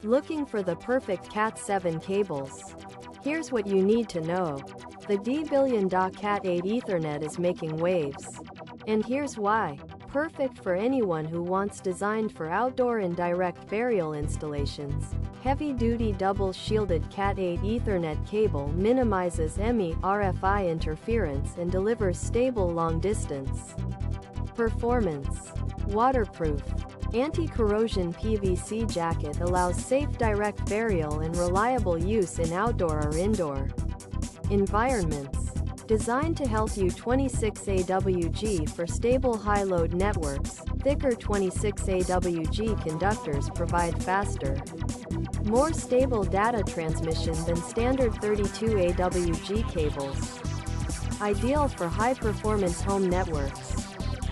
Looking for the perfect Cat 7 cables? Here's what you need to know. The DbillionDa Cat 8 Ethernet is making waves. And here's why. Perfect for anyone who wants designed for outdoor and direct burial installations. Heavy-duty double-shielded Cat 8 Ethernet cable minimizes ME RFI interference and delivers stable long-distance performance. Waterproof. Anti-corrosion PVC jacket allows safe direct burial and reliable use in outdoor or indoor environments. Designed to help you 26 AWG for stable high-load networks, thicker 26 AWG conductors provide faster, more stable data transmission than standard 32 AWG cables. Ideal for high-performance home networks,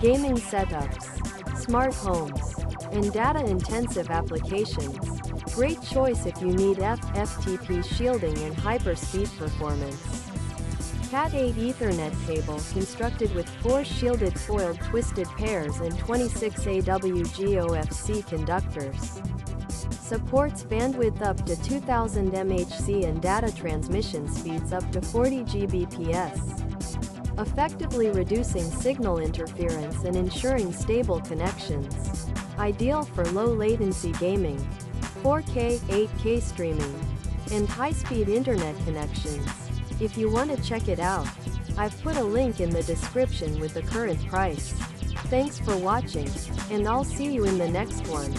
gaming setups, smart homes, and data-intensive applications. Great choice if you need FTP shielding and hyper-speed performance. Cat 8 Ethernet cable constructed with 4 shielded foiled twisted pairs and 26 AWG OFC conductors. Supports bandwidth up to 2000 MHz and data transmission speeds up to 40 Gbps, effectively reducing signal interference and ensuring stable connections. Ideal for low-latency gaming, 4K, 8K streaming, and high-speed internet connections. If you want to check it out, I've put a link in the description with the current price. Thanks for watching, and I'll see you in the next one.